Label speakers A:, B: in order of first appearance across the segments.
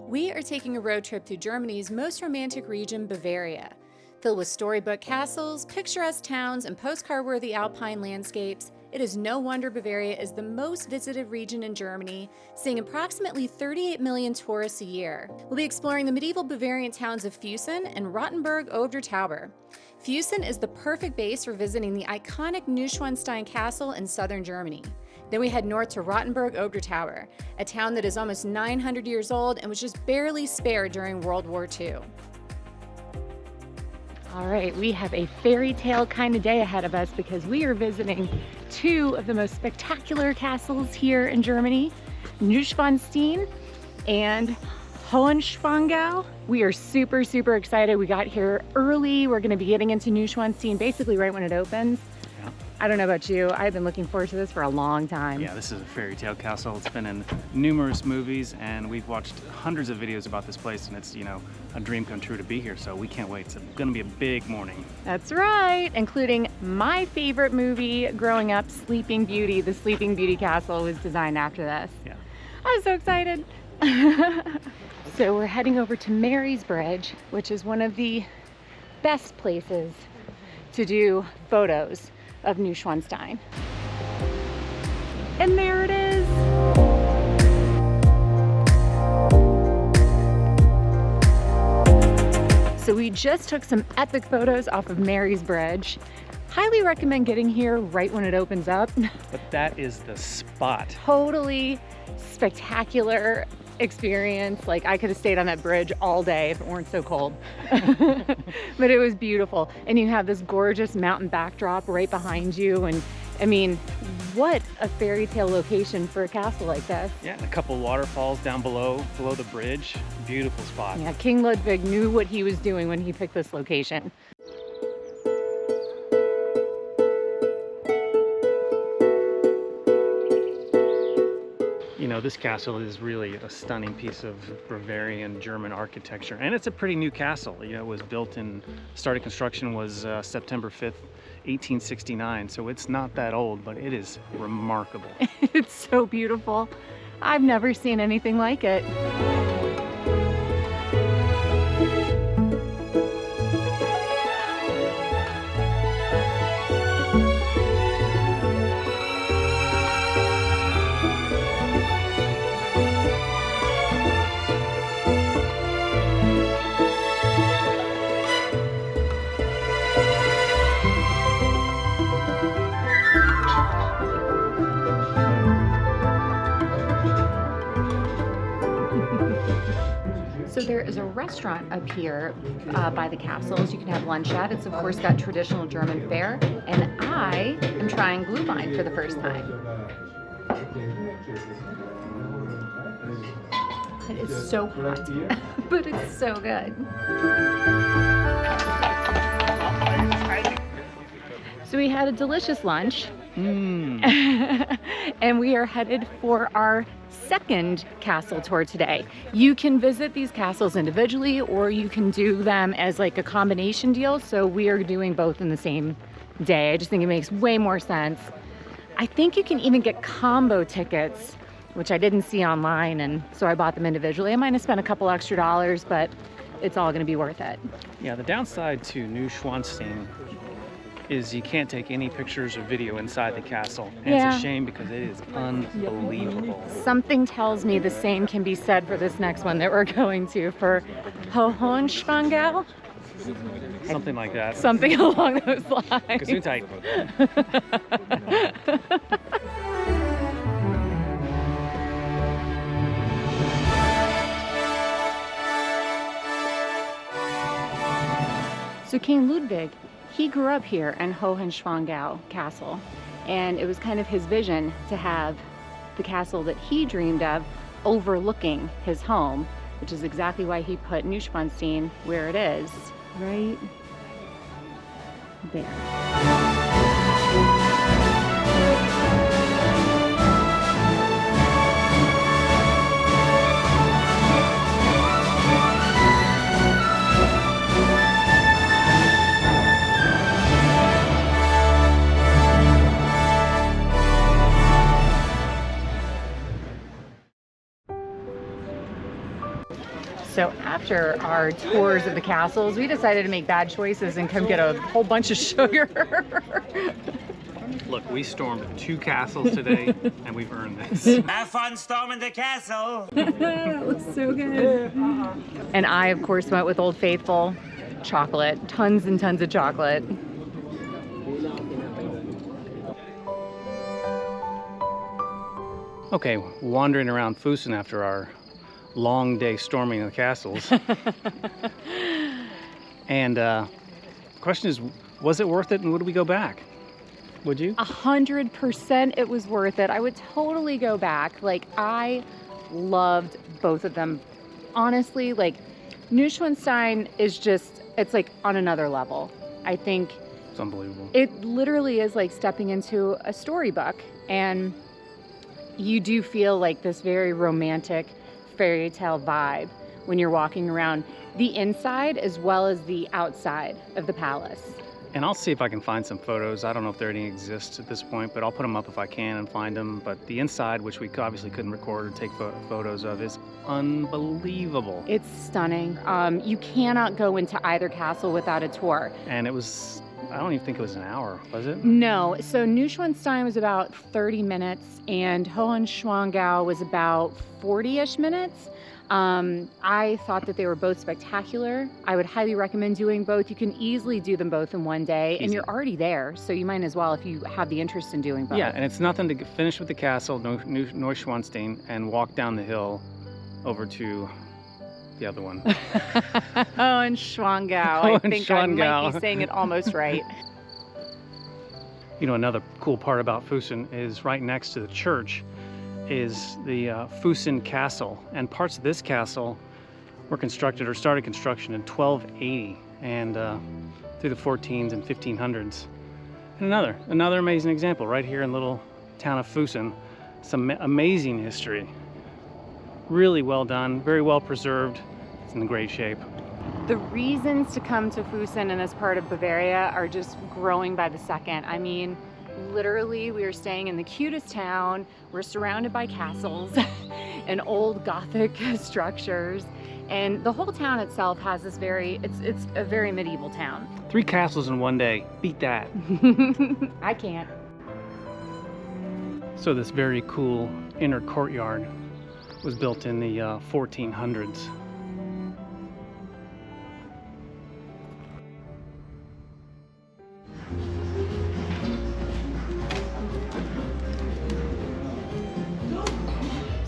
A: We are taking a road trip through Germany's most romantic region, Bavaria. Filled with storybook castles, picturesque towns, and postcard-worthy alpine landscapes, it is no wonder Bavaria is the most visited region in Germany, seeing approximately 38 million tourists a year. We'll be exploring the medieval Bavarian towns of Füssen and Rothenburg oder Tauber. Füssen is the perfect base for visiting the iconic Neuschwanstein Castle in southern Germany. Then we head north to Rothenburg oder Tauber, a town that is almost 900 years old and was just barely spared during World War II. All right, we have a fairy tale kind of day ahead of us because we are visiting two of the most spectacular castles here in Germany, Neuschwanstein and Hohenschwangau. We are super excited. We got here early. We're gonna be getting into Neuschwanstein basically right when it opens.
B: Yeah.
A: I don't know about you, I've been looking forward to this for a long time.
B: Yeah, this is a fairy tale castle. It's been in numerous movies and we've watched hundreds of videos about this place, and it's, you know, a dream come true to be here, so we can't wait. It's gonna be a big morning.
A: That's right, including my favorite movie growing up, Sleeping Beauty. The Sleeping Beauty Castle was designed after this.
B: Yeah.
A: I'm so excited. So we're heading over to Mary's Bridge, which is one of the best places to do photos of Neuschwanstein. And there it is. So we just took some epic photos off of Mary's Bridge. Highly recommend getting here right when it opens up.
B: But that is the spot.
A: Totally spectacular experience. Like, I could have stayed on that bridge all day if it weren't so cold. But it was beautiful. And you have this gorgeous mountain backdrop right behind you. And I mean, what a fairy tale location for a castle like this.
B: Yeah, and a couple waterfalls down below the bridge. Beautiful spot.
A: Yeah, King Ludwig knew what he was doing when he picked this location.
B: You know, this castle is really a stunning piece of Bavarian German architecture, and it's a pretty new castle. You know, it was built started construction was September 5th, 1869, so it's not that old, but it is remarkable.
A: It's so beautiful. I've never seen anything like it. So there is a restaurant up here by the castles you can have lunch at. It's of course got traditional German fare, and I am trying Glühwein for the first time. It is so hot, but it's so good. So we had a delicious lunch. And we are headed for our second castle tour today. You can visit these castles individually, or you can do them as like a combination deal. So we are doing both in the same day. I just think it makes way more sense. I think you can even get combo tickets, which I didn't see online, and so I bought them individually. I might have spent a couple extra dollars, but it's all gonna be worth it.
B: Yeah, the downside to Neuschwanstein is you can't take any pictures or video inside the castle. And
A: Yeah.
B: It's a shame because it is unbelievable.
A: Something tells me the same can be said for this next one that we're going to, for Hohenschwangau.
B: Something like that.
A: Something along those lines.
B: Gesundheit.
A: So King Ludwig, he grew up here in Hohenschwangau Castle, and it was kind of his vision to have the castle that he dreamed of overlooking his home, which is exactly why he put Neuschwanstein where it is, right there. So after our tours of the castles, we decided to make bad choices and come get a whole bunch of sugar.
B: Look, we stormed 2 castles today, and we've earned this.
C: Have fun storming the castle!
A: That looks so good. And I, of course, went with Old Faithful. Chocolate. Tons and tons of chocolate.
B: Okay, wandering around Füssen after our long day storming the castles. And the question is, was it worth it, and would we go back? Would you?
A: 100% it was worth it. I would totally go back. Like, I loved both of them. Honestly, like, Neuschwanstein is just, it's like on another level. I think
B: It's unbelievable.
A: it literally is like stepping into a storybook, and you do feel like this very romantic fairy tale vibe when you're walking around the inside as well as the outside of the palace.
B: And I'll see if I can find some photos. I don't know if there any exist at this point, but I'll put them up if I can and find them. But the inside, which we obviously couldn't record or take photos of, is unbelievable.
A: It's stunning. You cannot go into either castle without a tour.
B: And it was, I don't even think it was an hour, was it?
A: No, so Neuschwanstein was about 30 minutes and Hohenschwangau was about 40-ish minutes. I thought that they were both spectacular. I would highly recommend doing both. You can easily do them both in one day, and you're already there, so you might as well if you have the interest in doing both.
B: Yeah, and it's nothing to finish with the castle, Neuschwanstein, and walk down the hill over to the other one.
A: Hohenschwangau. I think I might be saying it almost right.
B: You know, another cool part about Füssen is right next to the church is the Fussen Castle, and parts of this castle were constructed or started construction in 1280 and through the 14s and 1500s. And another amazing example right here in little town of Füssen. Some amazing history. Really well done, very well preserved. It's in great shape.
A: The reasons to come to Füssen in this part of Bavaria are just growing by the second. I mean, literally, we are staying in the cutest town. We're surrounded by castles and old Gothic structures. And the whole town itself has this it's a very medieval town.
B: 3 castles in one day. Beat that.
A: I can't.
B: So this very cool inner courtyard was built in the 1400s.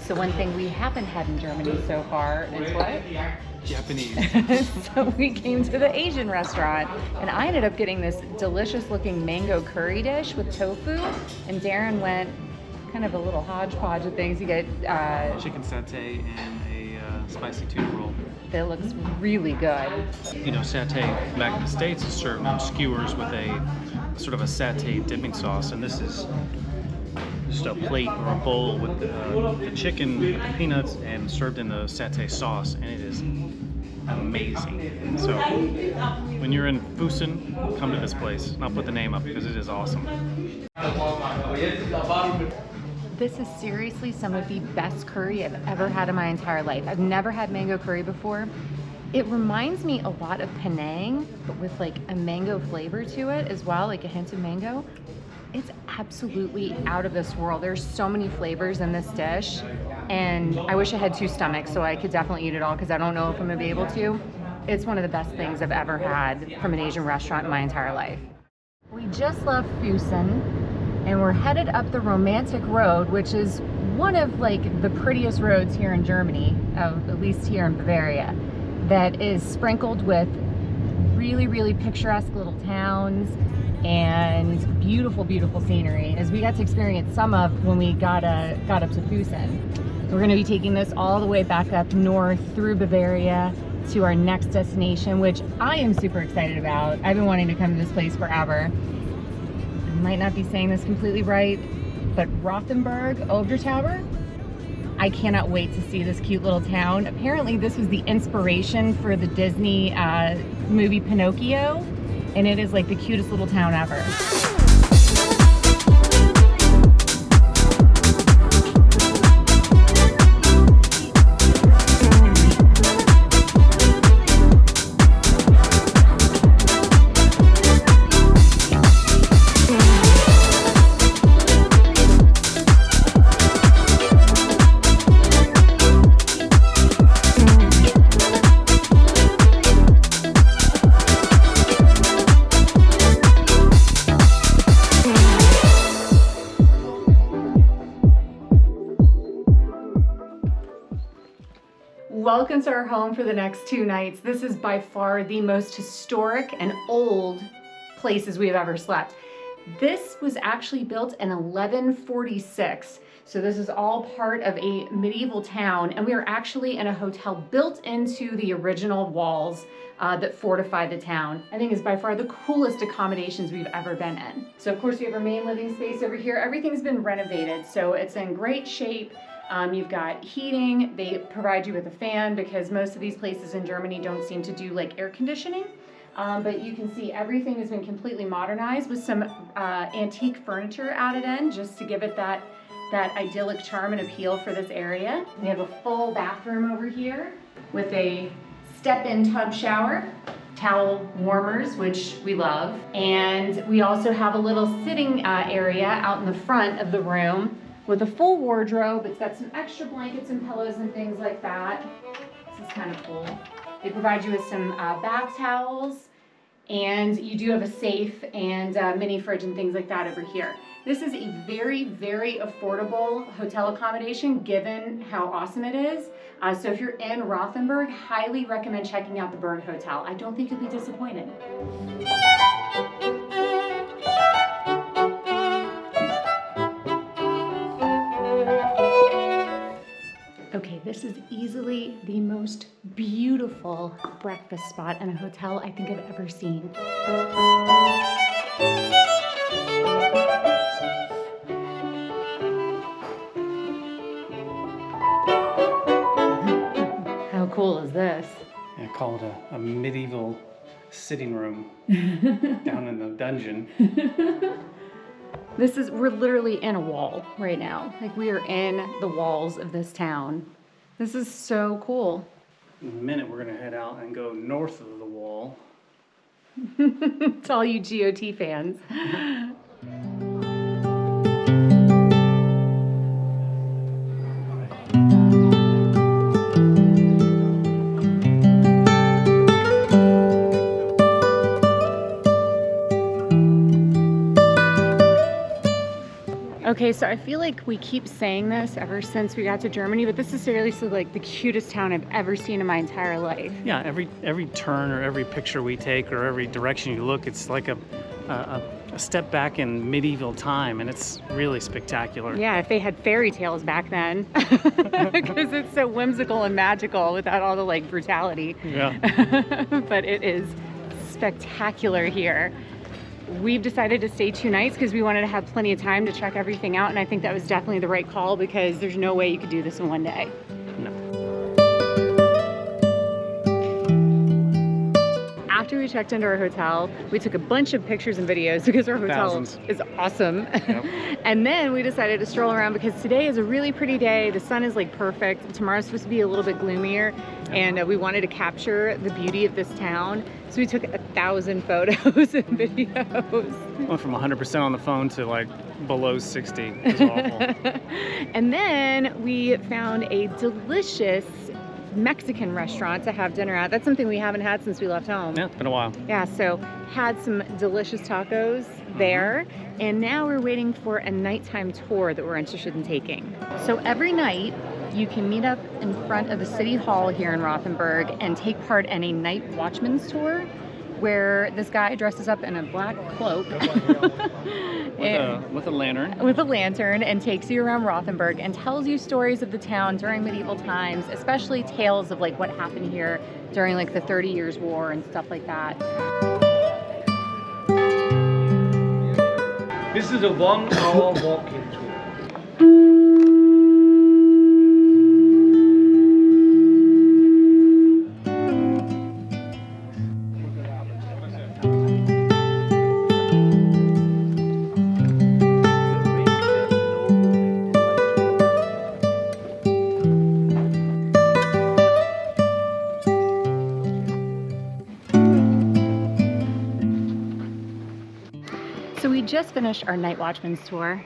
A: So one thing we haven't had in Germany so far is what?
B: Japanese.
A: So we came to the Asian restaurant, and I ended up getting this delicious looking mango curry dish with tofu, and Darren went kind of a little hodgepodge of things. You get
B: Chicken satay and a spicy tuna roll.
A: that looks really good.
B: You know, satay back in the States is served on skewers with a sort of a satay dipping sauce, and this is just a plate or a bowl with the chicken, with the peanuts, and served in the satay sauce, and it is amazing. So when you're in Füssen, come to this place, and I'll put the name up because it is awesome.
A: This is seriously some of the best curry I've ever had in my entire life. I've never had mango curry before. It reminds me a lot of Penang, but with like a mango flavor to it as well, like a hint of mango. It's absolutely out of this world. There's so many flavors in this dish, and I wish I had 2 stomachs so I could definitely eat it all, because I don't know if I'm gonna be able to. It's one of the best things I've ever had from an Asian restaurant in my entire life. We just left Füssen, and we're headed up the Romantic Road, which is one of like the prettiest roads here in Germany, at least here in Bavaria, that is sprinkled with really, really picturesque little towns and beautiful, beautiful scenery, as we got to experience some of when we got up to Füssen. We're going to be taking this all the way back up north through Bavaria to our next destination, which I am super excited about. I've been wanting to come to this place forever. I might not be saying this completely right, but Rothenburg Tauber. I cannot wait to see this cute little town. Apparently this was the inspiration for the Disney movie Pinocchio, and it is like the cutest little town ever. welcome to our home for the next 2 nights. This is by far the most historic and old places we've ever slept. This was actually built in 1146. So this is all part of a medieval town, and we are actually in a hotel built into the original walls that fortify the town. I think is by far the coolest accommodations we've ever been in. So of course we have our main living space over here. Everything's been renovated, so it's in great shape. You've got heating. They provide you with a fan because most of these places in Germany don't seem to do like air conditioning. But you can see everything has been completely modernized with some antique furniture added in just to give it that idyllic charm and appeal for this area. We have a full bathroom over here with a step-in tub shower, towel warmers, which we love. And we also have a little sitting area out in the front of the room with a full wardrobe. It's got some extra blankets and pillows and things like that. This is kind of cool. They provide you with some bath towels, and you do have a safe and mini fridge and things like that over here. This is a very, very affordable hotel accommodation given how awesome it is. So if you're in Rothenburg, highly recommend checking out the Berg Hotel. I don't think you'll be disappointed. Okay, this is easily the most beautiful breakfast spot in a hotel I think I've ever seen. How cool is this?
B: I call it a medieval sitting room down in the dungeon.
A: We're literally in a wall right now. Like we are in the walls of this town. This is so cool.
B: In a minute, we're gonna head out and go north of the wall.
A: It's all you GOT fans. Okay, so I feel like we keep saying this ever since we got to Germany, but this is seriously like the cutest town I've ever seen in my entire life.
B: Yeah, every turn or every picture we take or every direction you look, it's like a step back in medieval time, and it's really spectacular.
A: Yeah, if they had fairy tales back then, because it's so whimsical and magical without all the like brutality.
B: Yeah.
A: But it is spectacular here. We've decided to stay 2 nights because we wanted to have plenty of time to check everything out, and I think that was definitely the right call because there's no way you could do this in 1 day.
B: No.
A: After we checked into our hotel, we took a bunch of pictures and videos because our hotel is awesome. Yep. And then we decided to stroll around because today is a really pretty day. The sun is like perfect. Tomorrow's supposed to be a little bit gloomier, and we wanted to capture the beauty of this town. So we took 1,000 photos and videos.
B: Went from 100% on the phone to like below 60. It was awful.
A: And then we found a delicious Mexican restaurant to have dinner at. That's something we haven't had since we left home.
B: Yeah, it's been a while.
A: Yeah, so had some delicious tacos there, and now we're waiting for a nighttime tour that we're interested in taking. So every night you can meet up in front of the city hall here in Rothenburg and take part in a night watchman's tour where this guy dresses up in a black cloak
B: with a lantern.
A: With a lantern, and takes you around Rothenburg and tells you stories of the town during medieval times, especially tales of like what happened here during like the 30 Years' War and stuff like that.
D: This is a 1-hour walking tour.
A: So we just finished our night watchman's tour.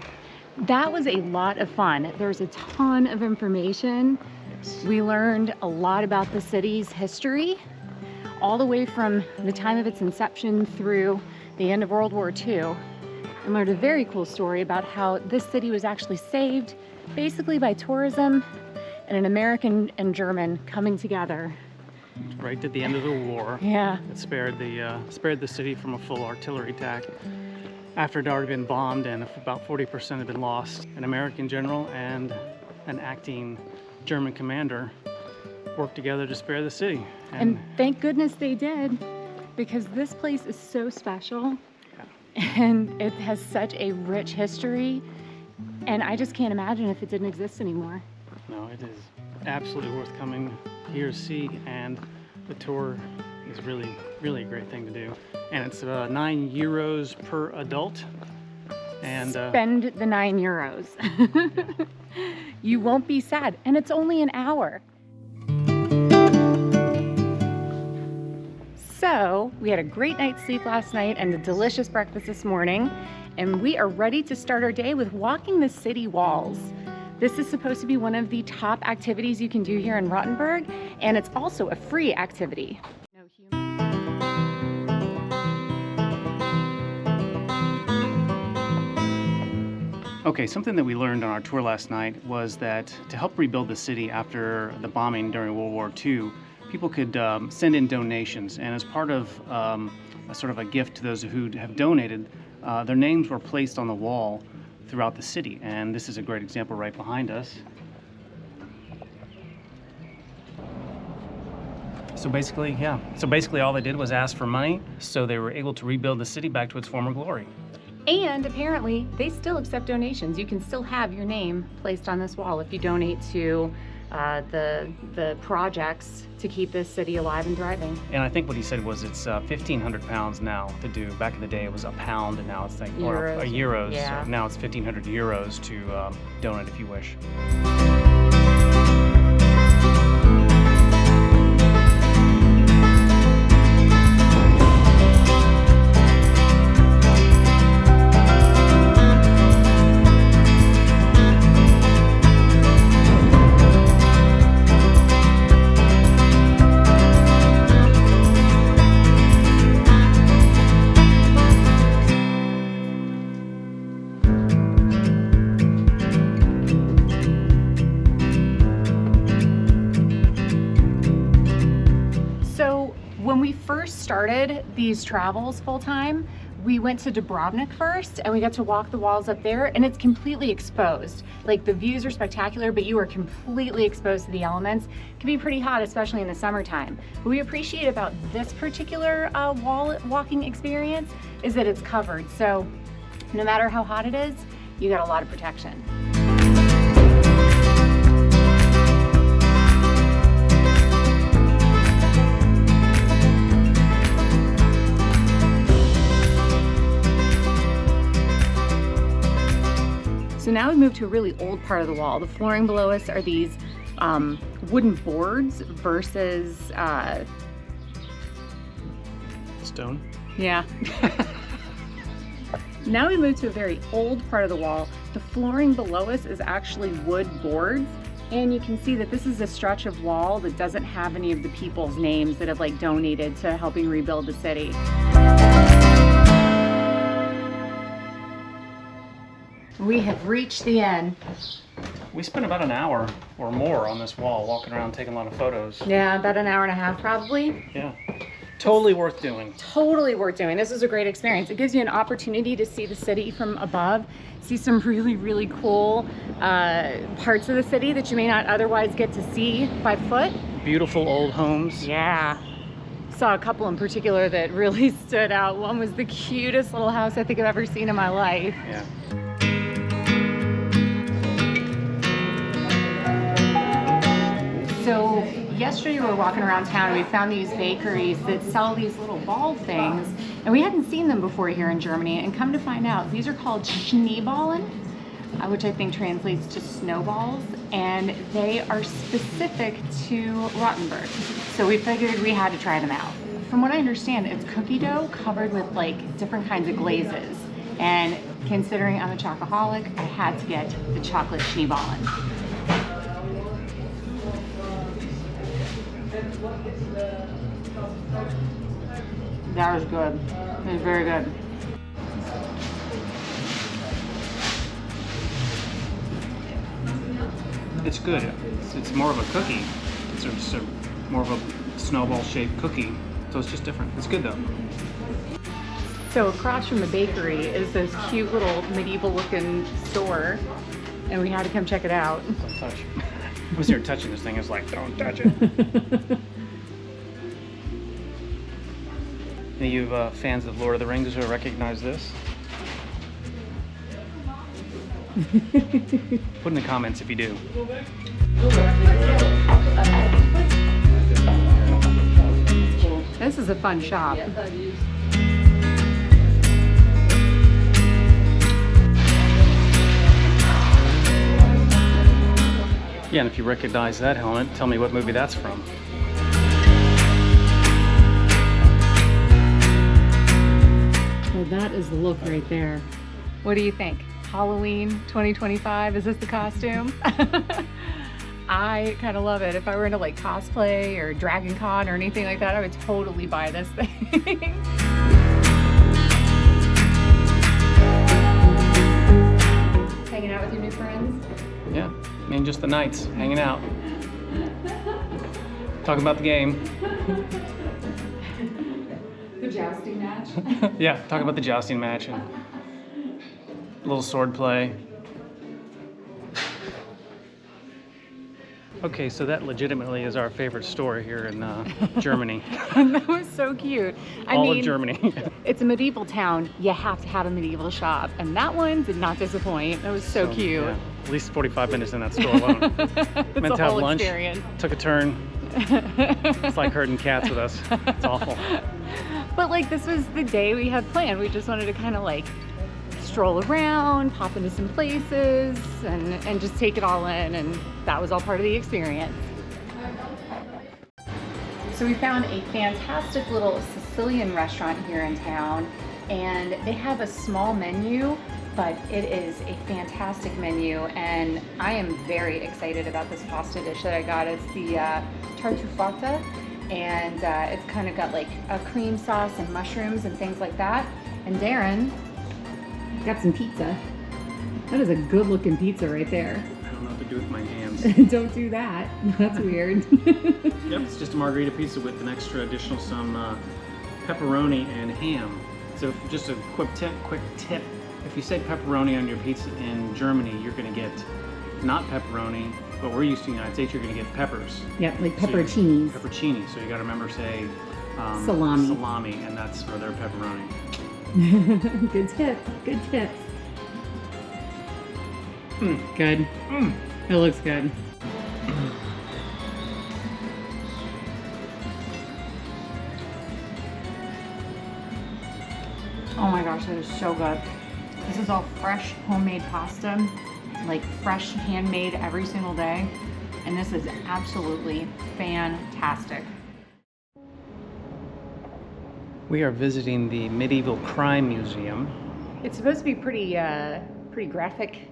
A: That was a lot of fun. There's a ton of information.
B: Yes.
A: We learned a lot about the city's history, all the way from the time of its inception through the end of World War II, and learned a very cool story about how this city was actually saved basically by tourism and an American and German coming together.
B: Right at the end of the war.
A: Yeah.
B: It spared the city from a full artillery attack after it had already been bombed, and about 40% had been lost. An American general and an acting German commander worked together to spare the city.
A: And thank goodness they did, because this place is so special, and it has such a rich history, and I just can't imagine if it didn't exist anymore.
B: No, it is absolutely worth coming here to see, and the tour is really, really a great thing to do. And it's €9 per adult. And
A: spend the €9. You won't be sad, and it's only an hour. So we had a great night's sleep last night and a delicious breakfast this morning, and we are ready to start our day with walking the city walls. This is supposed to be one of the top activities you can do here in Rothenburg, and it's also a free activity.
B: Okay, something that we learned on our tour last night was that to help rebuild the city after the bombing during World War II, people could send in donations, and as part of a sort of a gift to those who have donated, their names were placed on the wall throughout the city, and this is a great example right behind us. So basically all they did was ask for money, so they were able to rebuild the city back to its former glory.
A: And apparently they still accept donations. You can still have your name placed on this wall if you donate to the projects to keep this city alive and thriving.
B: And I think what he said was it's 1,500 pounds now to do. Back in the day it was a pound, and now it's like euros.
A: Yeah.
B: So now it's 1,500 euros to donate if you wish.
A: When we first started these travels full-time, we went to Dubrovnik first, and we got to walk the walls up there, and it's completely exposed. Like, the views are spectacular, but you are completely exposed to the elements. It can be pretty hot, especially in the summertime. What we appreciate about this particular wall walking experience is that it's covered. So no matter how hot it is, you got a lot of protection. So now we move to a really old part of the wall. The flooring below us are these wooden boards versus
B: Stone?
A: Yeah. Now we move to a very old part of the wall. The flooring below us is actually wood boards, and you can see that this is a stretch of wall that doesn't have any of the people's names that have like donated to helping rebuild the city. We have reached the end.
B: We spent about an hour or more on this wall, walking around, taking a lot of photos.
A: Yeah, about an hour and a half probably.
B: Yeah, totally worth doing.
A: Totally worth doing. This is a great experience. It gives you an opportunity to see the city from above, see some really, really cool parts of the city that you may not otherwise get to see by foot.
B: Beautiful old homes.
A: Yeah. Saw a couple in particular that really stood out. One was the cutest little house I think I've ever seen in my life.
B: Yeah.
A: So yesterday we were walking around town and we found these bakeries that sell these little ball things, and we hadn't seen them before here in Germany, and come to find out these are called Schneeballen, which I think translates to snowballs, and they are specific to Rothenburg. So we figured we had to try them out. From what I understand, it's cookie dough covered with like different kinds of glazes, and considering I'm a chocoholic, I had to get the chocolate Schneeballen. That was good. It was very good.
B: It's good. It's more of a cookie. It's just more of a snowball-shaped cookie. So it's just different. It's good though.
A: So across from the bakery is this cute little medieval-looking store, and we had to come check it out.
B: Don't touch. I was here touching this thing. It's like, don't touch it. Any of you fans of Lord of the Rings who recognize this? Put in the comments if you do.
A: This is a fun shop.
B: Yeah, and if you recognize that helmet, tell me what movie that's from.
A: Well, that is the look right there. What do you think? Halloween 2025, is this the costume? I kind of love it. If I were into like cosplay or Dragon Con or anything like that, I would totally buy this thing. Hanging out with your new friends?
B: Yeah, I mean just the nights, hanging out. Talking about the game.
A: The jousting match?
B: Yeah, talking about the jousting match and a little sword play. Okay, so that legitimately is our favorite store here in Germany.
A: That was so cute. I
B: All
A: mean,
B: of Germany.
A: it's a medieval town. You have to have a medieval shop. And that one did not disappoint. That was so cute.
B: Yeah, at least 45 minutes in that store alone.
A: It's
B: Meant
A: a
B: to have
A: whole
B: lunch,
A: experience.
B: took a turn. It's like herding cats with us. It's awful.
A: But like this was the day we had planned. We just wanted to kind of like stroll around, pop into some places, and just take it all in, and that was all part of the experience. So we found a fantastic little Sicilian restaurant here in town, and they have a small menu, but it is a fantastic menu, and I am very excited about this pasta dish that I got. It's the tartufata, and it's kind of got like a cream sauce and mushrooms and things like that. And Darren got some pizza. That is a good looking pizza right there.
B: I don't know what to do with my hands.
A: Don't do that. That's weird.
B: Yep, it's just a margarita pizza with an extra additional some pepperoni and ham. So just a quick tip. If you say pepperoni on your pizza in Germany, you're going to get not pepperoni, but we're used to in the United States, you're going to get peppers.
A: Yep, like
B: So
A: pepperoncinis.
B: Peppercini. So you got to remember say
A: Salami,
B: and that's for their pepperoni.
A: Good tip. Good tips. Good. It looks good. Oh my gosh, that is so good. This is all fresh homemade pasta, like fresh handmade every single day. And this is absolutely fantastic.
B: We are visiting the Medieval Crime Museum.
A: It's supposed to be pretty graphic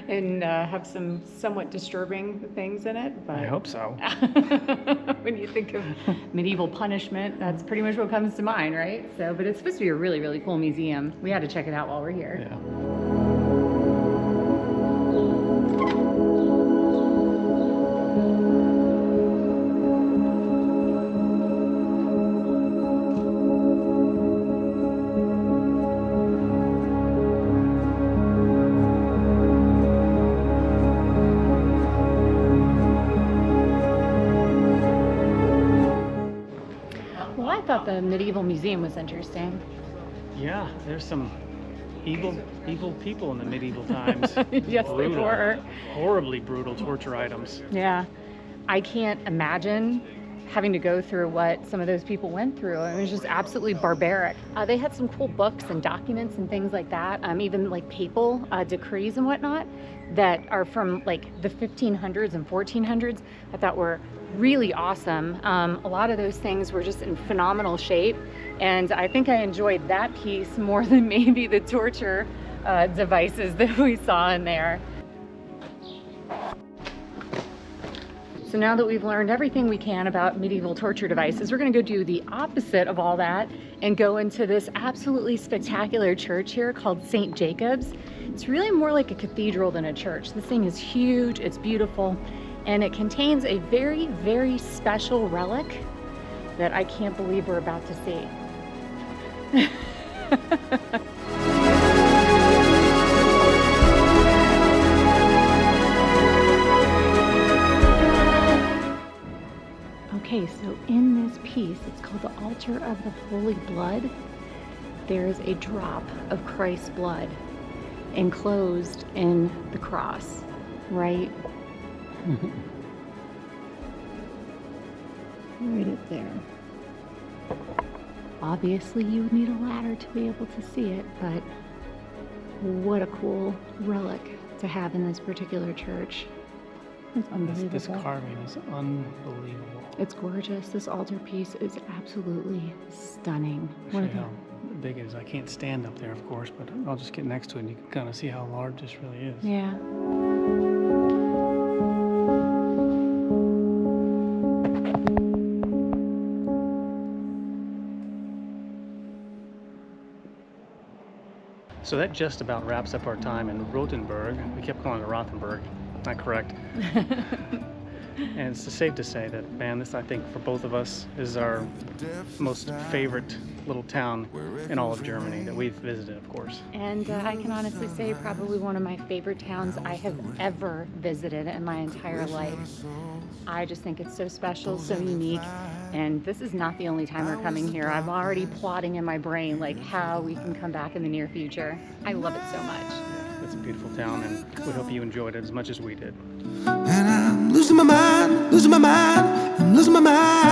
A: and have some somewhat disturbing things in it. But
B: I hope so.
A: when you think of medieval punishment, that's pretty much what comes to mind, right? So, but it's supposed to be a really, really cool museum. We had to check it out while we're here.
B: Yeah.
A: I thought the medieval museum was interesting.
B: Yeah, there's some evil people in the medieval times.
A: Yes, they were.
B: Horribly brutal torture items.
A: Yeah, I can't imagine having to go through what some of those people went through. It was just absolutely barbaric. They had some cool books and documents and things like that, even like papal decrees and whatnot that are from like the 1500s and 1400s. I thought were really awesome. A lot of those things were just in phenomenal shape, and I think I enjoyed that piece more than maybe the torture devices that we saw in there. So now that we've learned everything we can about medieval torture devices, we're gonna go do the opposite of all that and go into this absolutely spectacular church here called St. Jakobs. It's really more like a cathedral than a church. This thing is huge, it's beautiful, and it contains a very, very special relic that I can't believe we're about to see. Okay, so in this piece, it's called the Altar of the Holy Blood. There is a drop of Christ's blood enclosed in the cross, right? Right up there. Obviously, you would need a ladder to be able to see it, but what a cool relic to have in this particular church. It's unbelievable.
B: This carving is unbelievable.
A: It's gorgeous. This altar piece is absolutely stunning.
B: Show you how big it is. I can't stand up there, of course, but I'll just get next to it and you can kind of see how large this really is.
A: Yeah.
B: So that just about wraps up our time in Rothenburg. We kept calling it Rothenburg. Not correct. And it's safe to say that, man, this, I think, for both of us, is our most favorite little town in all of Germany that we've visited, of course.
A: And I can honestly say probably one of my favorite towns I have ever visited in my entire life. I just think it's so special, so unique, and this is not the only time we're coming here. I'm already plotting in my brain like how we can come back in the near future. I love it so much.
B: It's a beautiful town, and we hope you enjoyed it as much as we did.
E: And I'm losing my mind, I'm losing my mind.